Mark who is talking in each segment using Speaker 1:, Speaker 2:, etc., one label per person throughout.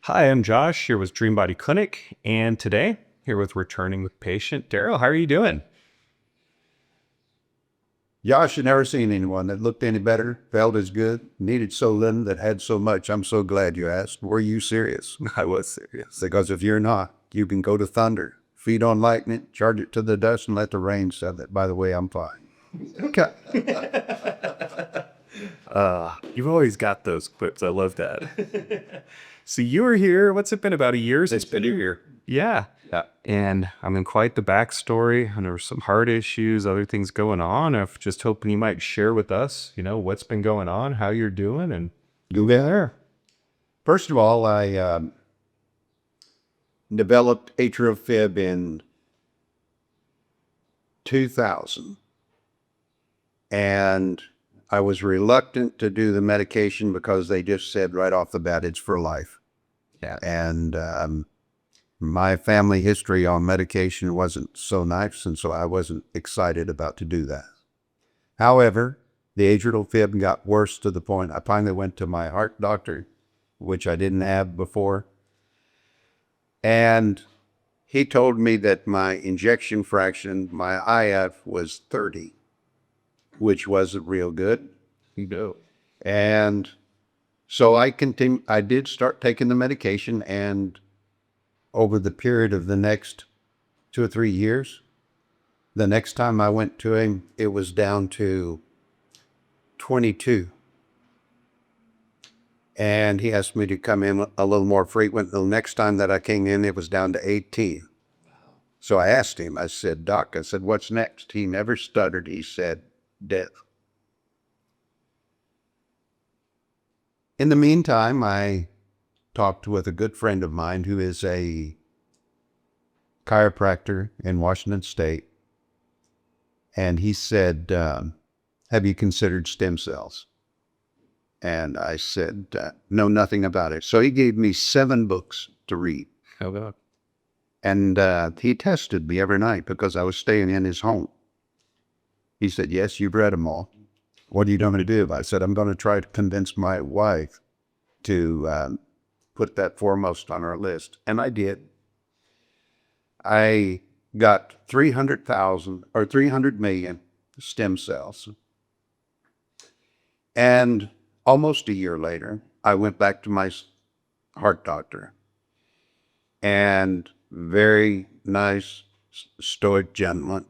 Speaker 1: Hi, I'm Josh here with Dream Body Clinic, and today here with returning patient Darrell. How are you doing?
Speaker 2: Josh, I've never seen anyone that looked any better, felt as good, needed so little, that had so much. I'm so glad you asked. Were you serious?
Speaker 1: I was serious.
Speaker 2: Because if you're not, you can go to thunder, feed on lightning, charge it to the dust, and let the rain settle it. By the way, I'm fine.
Speaker 1: Okay. You've always got those clips. I love that. So you were here. What's it been? About a year?
Speaker 2: It's been a year.
Speaker 1: Yeah.
Speaker 2: Yeah.
Speaker 1: And I'm in quite the backstory, and there were some heart issues, other things going on. I'm just hoping you might share with us, what's been going on, how you're doing, and
Speaker 2: Go there. First of all, I developed atrial fib in 2000. And I was reluctant to do the medication because they just said right off the bat, it's for life.
Speaker 1: Yeah.
Speaker 2: And my family history on medication wasn't so nice, and so I wasn't excited about to do that. However, the atrial fib got worse to the point I finally went to my heart doctor, which I didn't have before. And he told me that my ejection fraction, my IF, was 30, which wasn't real good. And so I did start taking the medication, and over the period of the next 2 or 3 years, the next time I went to him, it was down to 22. And he asked me to come in a little more frequent. The next time that I came in, it was down to 18. So I asked him, I said, Doc, I said, what's next? He never stuttered. He said, death. In the meantime, I talked with a good friend of mine who is a chiropractor in Washington State. And he said, have you considered stem cells? And I said, no, nothing about it. So he gave me 7 books to read.
Speaker 1: Oh, God.
Speaker 2: And he tested me every night because I was staying in his home. He said, yes, you've read them all. What are you going to do? I said, I'm going to try to convince my wife to put that foremost on our list. And I did. I got 300,000 or 300 million stem cells. And almost a year later, I went back to my heart doctor. And very nice, stoic gentleman.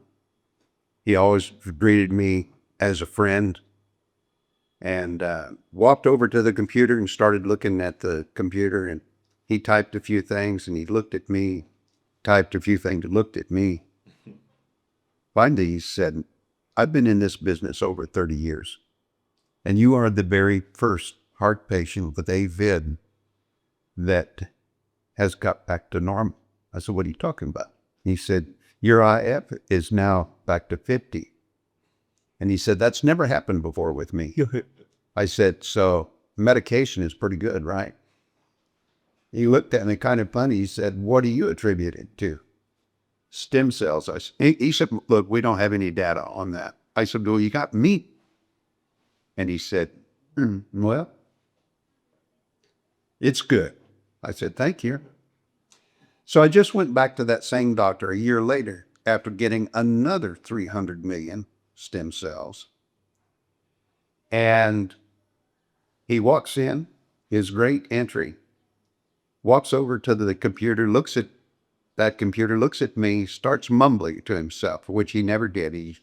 Speaker 2: He always greeted me as a friend. And walked over to the computer and started looking at the computer, and he typed a few things, and he looked at me, typed a few things, looked at me. Finally, he said, I've been in this business over 30 years, and you are the very first heart patient with AFib that has got back to normal. I said, what are you talking about? He said, your IF is now back to 50. And he said, that's never happened before with me. I said, so medication is pretty good, right? He looked at me kind of funny. He said, what do you attribute it to? Stem cells. He said, look, we don't have any data on that. I said, well, you got meat. And he said, well, it's good. I said, thank you. So I just went back to that same doctor a year later after getting another 300 million stem cells. And he walks in, his great entry, walks over to the computer, looks at that computer, looks at me, starts mumbling to himself, which he never did. He's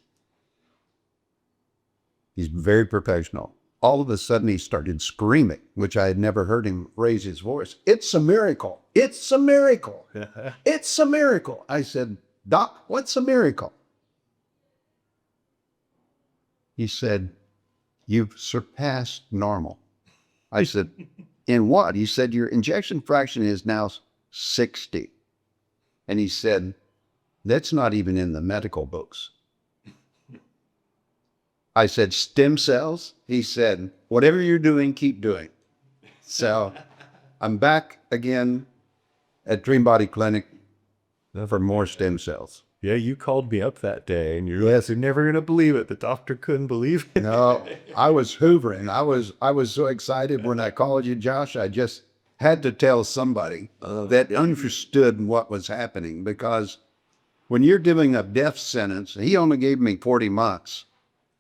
Speaker 2: very professional. All of a sudden, he started screaming, which I had never heard him raise his voice. It's a miracle. It's a miracle. It's a miracle. I said, Doc, what's a miracle? He said, you've surpassed normal. I said, in what? He said, your injection fraction is now 60. And he said, that's not even in the medical books. I said, stem cells? He said, whatever you're doing, keep doing. So I'm back again at Dream Body Clinic for more stem cells.
Speaker 1: Yeah, you called me up that day, and you're never going to believe it. The doctor couldn't believe it.
Speaker 2: No, I was hoovering. I was so excited when I called you, Josh. I just had to tell somebody that understood what was happening, because when you're giving a death sentence, he only gave me 40 months.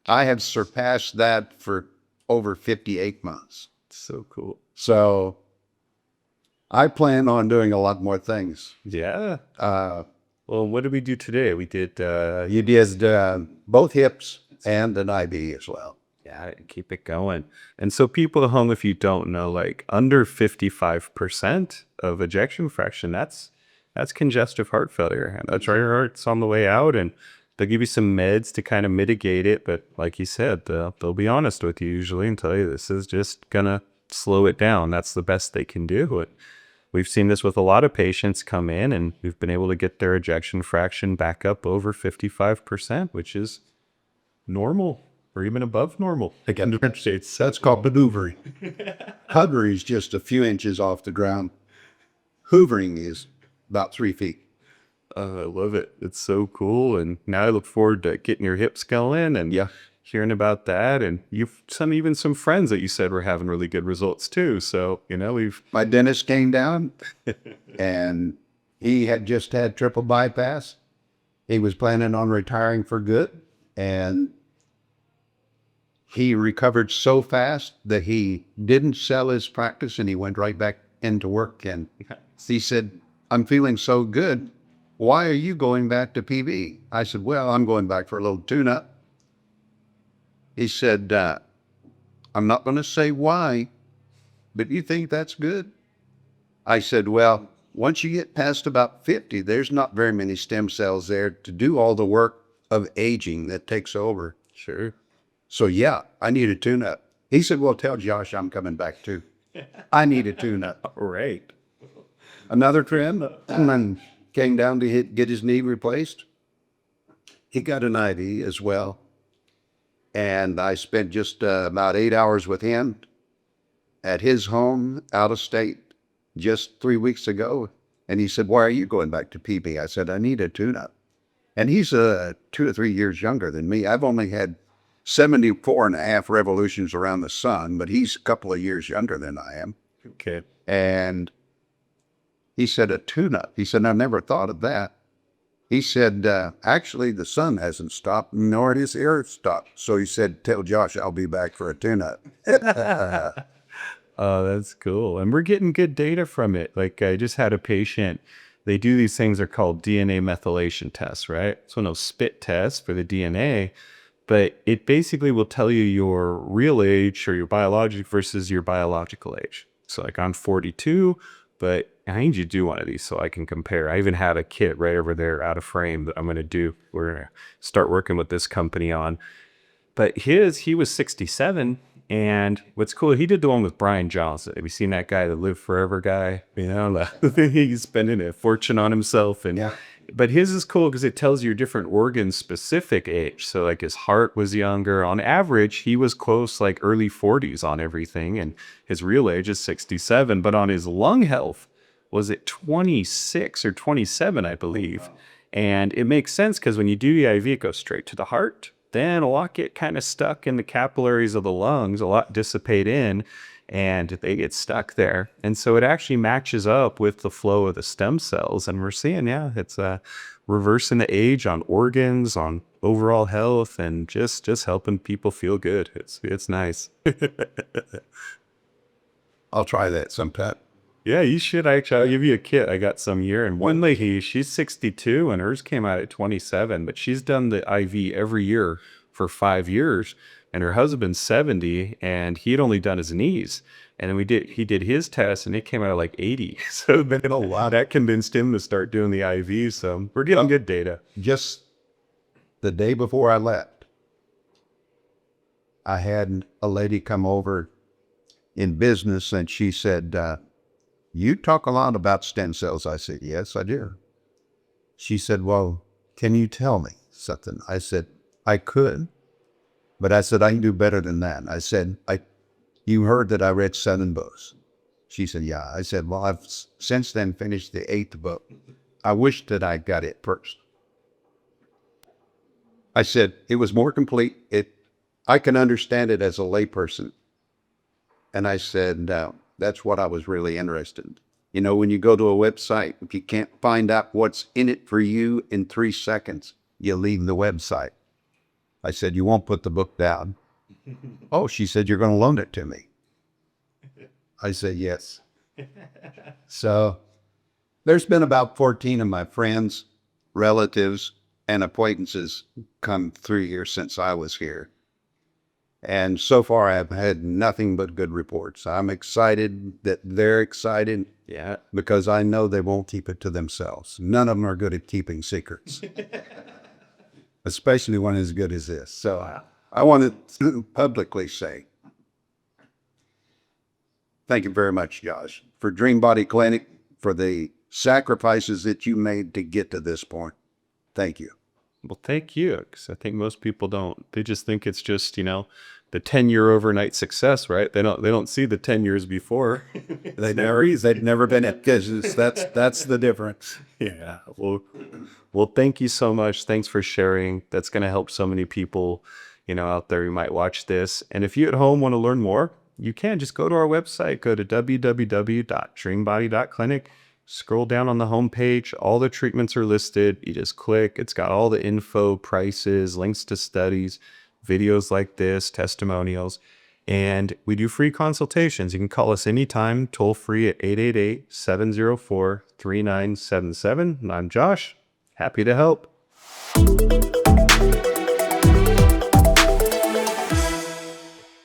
Speaker 2: I have surpassed that for over 58 months.
Speaker 1: So cool.
Speaker 2: So I plan on doing a lot more things.
Speaker 1: Yeah. Well, what did we do today? We did,
Speaker 2: You did both hips and an IV as well.
Speaker 1: yeah, keep it going. And so people at home, if you don't know, like under 55% of ejection fraction, that's congestive heart failure. And that's your heart's on the way out, and they'll give you some meds to kind of mitigate it. But like you said, they'll be honest with you usually and tell you this is just gonna slow it down. That's the best they can do. We've seen this with a lot of patients come in, and we've been able to get their ejection fraction back up over 55%, which is normal or even above normal.
Speaker 2: Again, that's called maneuvering. Hovering is just a few inches off the ground. Hoovering is about 3 feet.
Speaker 1: I love it. It's so cool. And now I look forward to getting your hips going and hearing about that. And you've even some friends that you said were having really good results too. So,
Speaker 2: My dentist came down and he had just had triple bypass. He was planning on retiring for good, and he recovered so fast that he didn't sell his practice and he went right back into work. And he said, "I'm feeling so good. Why are you going back to PV?" I said, "Well, I'm going back for a little tune-up." He said, "I'm not going to say why, but you think that's good?" I said, "Well, once you get past about 50, there's not very many stem cells there to do all the work of aging that takes over.
Speaker 1: sure.
Speaker 2: So yeah, I need a tune-up." He said, "Well, tell Josh I'm coming back too. I need a tune-up."
Speaker 1: All right.
Speaker 2: Another friend came down to get his knee replaced. He got an IV as well. And I spent just about 8 hours with him at his home out of state just 3 weeks ago. And he said, "Why are you going back to PB?" I said, "I need a tune-up." And he's 2 to 3 years younger than me. I've only had 74 and a half revolutions around the sun, but he's a couple of years younger than I am.
Speaker 1: Okay.
Speaker 2: And he said, "A tune-up." He said, "I never thought of that." He said, "Actually, the sun hasn't stopped, nor has his air stopped." So he said, "Tell Josh I'll be back for a tune-up."
Speaker 1: Oh, that's cool. And we're getting good data from it. Like I just had a patient, they do these things, are called DNA methylation tests, right? It's one of those spit tests for the DNA, but it basically will tell you your real age or your biologic versus your biological age. So like I'm 42, but I need you to do one of these so I can compare. I even had a kit right over there out of frame that I'm going to do. We're going to start working with this company on. But he was 67. And what's cool, he did the one with Brian Johnson. Have you seen that guy, the live forever guy? He's spending a fortune on himself. And
Speaker 2: Yeah.
Speaker 1: But his is cool because it tells you your different organ specific age. So like his heart was younger. On average, he was close, like early 40s on everything. And his real age is 67. But on his lung health, was it 26 or 27, I believe. And it makes sense because when you do the IV, it goes straight to the heart. Then a lot get kind of stuck in the capillaries of the lungs, a lot dissipate in, and they get stuck there. And so it actually matches up with the flow of the stem cells. And we're seeing, it's reversing the age on organs, on overall health, and just helping people feel good. It's nice.
Speaker 2: I'll try that sometime.
Speaker 1: Yeah, you should. Actually, I'll give you a kit. I got some year. And one lady, she's 62 and hers came out at 27, but she's done the IV every year for 5 years. And her husband's 70 and he had only done his knees. And then he did his test and it came out at like 80. So then that convinced him to start doing the IV. So we're getting good data.
Speaker 2: Just the day before I left, I had a lady come over in business and she said, "You talk a lot about stem cells." I said, "Yes, I do." She said, "Well, can you tell me something?" I said, "I could, but I said, I can do better than that." I said, "You heard that I read 7 books." She said, "Yeah." I said, "Well, I've since then finished the 8th book. I wish that I got it first." I said, "It was more complete. I can understand it as a layperson." And I said, That's what I was really interested in. You know, when you go to a website, if you can't find out what's in it for you in 3 seconds, you leave the website. I said, you won't put the book down. Oh, she said, you're going to loan it to me. I said, yes. So there's been about 14 of my friends, relatives, and acquaintances come through here since I was here. And so far, I've had nothing but good reports. I'm excited that they're excited.
Speaker 1: Yeah.
Speaker 2: Because I know they won't keep it to themselves. None of them are good at keeping secrets, especially one as good as this. So I want to publicly say, thank you very much, Josh, for Dream Body Clinic, for the sacrifices that you made to get to this point. Thank you.
Speaker 1: Well, thank you. Because I think most people don't. They just think it's just, the 10-year overnight success, right? They don't see the 10 years before.
Speaker 2: They've never been at business. That's the difference.
Speaker 1: Yeah. Well, thank you so much. Thanks for sharing. That's going to help so many people, out there who might watch this. And if you at home want to learn more, you can just go to our website, go to www.dreambody.clinic. Scroll down on the homepage. All the treatments are listed. You just click. It's got all the info, prices, links to studies, videos like this, testimonials. And we do free consultations. You can call us anytime, toll free at 888-704-3977. And I'm Josh. Happy to help.